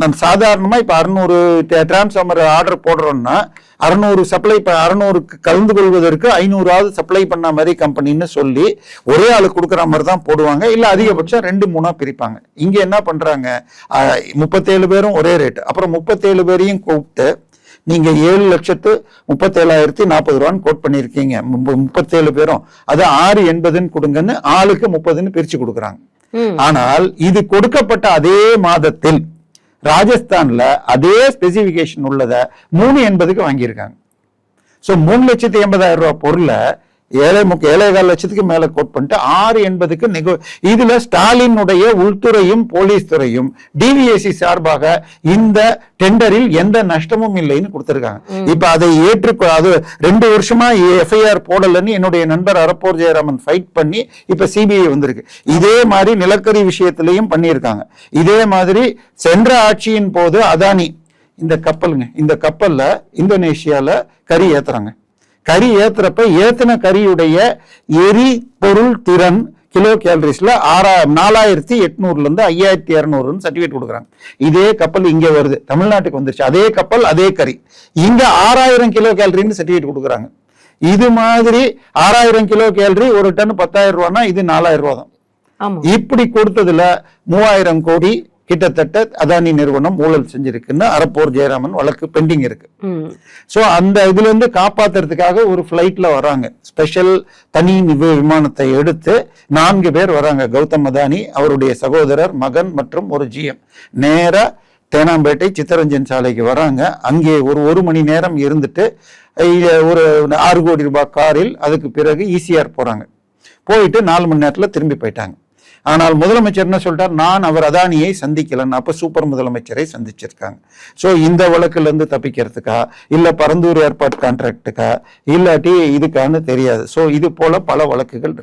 நம்ம சாதாரணமா இப்ப 600 டிரான்ஸ்ஃபார்மர் ஆர்டர் போடுறோம்னா 600 சப்ளை 600 கலந்து கொள்வதற்கு 500 சப்ளை பண்ண மாதிரி கம்பெனின்னு சொல்லி ஒரே ஆளு கொடுக்குற மாதிரி தான் போடுவாங்க. இல்ல அதிகபட்சம் 2-3 பிரிப்பாங்க. இங்க என்ன பண்றாங்க, 37 பேரும் ஒரே ரேட். அப்புறம் 37 பேரையும் கூப்பிட்டு நீங்க 7,37,040 கோட் பண்ணிருக்கீங்க 37 பேரும், அது 680 கொடுங்கன்னு ஆளுக்கு 30 பிரிச்சு கொடுக்குறாங்க. ஆனால் இது கொடுக்கப்பட்ட அதே மாதத்தில் ராஜஸ்தான்ல அதே ஸ்பெசிபிகேஷன் உள்ளத 380 வாங்கியிருக்காங்க. சோ 3,80,000 பொருளை 7,15 லட்சத்துக்கு மேல கோட் பண்ணிட்டு 680 இதுல ஸ்டாலினுடைய உள்துறையும் போலீஸ் துறையும் டிவிஎஸ்சி சார்பாக இந்த டெண்டரில் எந்த நஷ்டமும் இல்லைன்னு கொடுத்திருக்காங்க. இப்ப அதை அது 2 வருஷமா எஃப்ஐஆர் போடலன்னு என்னுடைய நண்பர் அரப்போர் ஜெயராமன் ஃபைட் பண்ணி இப்ப சிபிஐ வந்திருக்கு. இதே மாதிரி நிலக்கரி விஷயத்திலையும் பண்ணியிருக்காங்க. இதே மாதிரி சென்ற ஆட்சியின் போது அதானி இந்த கப்பல்ல இந்தோனேஷியால கறி ஏத்துறாங்க. கறி ஏத்துறப்ப ஏத்தின கரியுடைய எரிபொருள் திறன் கிலோ கேலரிஸ்ல 4,800 5,200 சர்டிபிகேட் கொடுக்குறாங்க. இதே கப்பல் இங்க வருது, தமிழ்நாட்டுக்கு வந்துருச்சு. அதே கப்பல் அதே கறி இங்க 6,000 கிலோ கேலரின்னு சர்டிபிகேட் கொடுக்குறாங்க. இது மாதிரி 6,000 கிலோ கேலரி ஒரு டன் 10,000 ரூபாய்னா இது 4,000 ரூபாய் தான். இப்படி கொடுத்ததுல 3,000 கோடி கிட்டத்தட்ட அதானி நிறுவனம் ஊழல் செஞ்சிருக்குன்னு அரப்போர் ஜெயராமன் வழக்கு பெண்டிங் இருக்கு. சோ அந்த இதுல இருந்து காப்பாத்துறதுக்காக ஒரு பிளைட்ல வராங்க, ஸ்பெஷல் தனி விமானத்தை எடுத்து 4 பேர் வராங்க. கௌதம் அதானி, அவருடைய சகோதரர், மகன் மற்றும் ஒரு ஜிஎம் நேரா தேனாம்பேட்டை சித்தரஞ்சன் சாலைக்கு வராங்க. அங்கே ஒரு மணி நேரம் இருந்துட்டு ஒரு 6 கோடி ரூபாய் காரில் அதுக்கு பிறகு ஈசிஆர் போறாங்க. போயிட்டு 4 மணி நேரத்துல திரும்பி போயிட்டாங்க. ஆனால் முதலமைச்சர் என்ன சொல்லிட்டார், நான் அவர் அதானியை சந்திக்கலன்னு. அப்ப சூப்பர் முதலமைச்சரை சந்திச்சிருக்காங்க. சோ இந்த வழக்குல இருந்து தப்பிக்கிறதுக்கா இல்ல பரந்தூர் ஏர்பாட் கான்ட்ராக்டுக்கா இல்லாட்டி இதுக்கான்னு தெரியாது. சோ இது போல பல வழக்குகள் இருக்கு.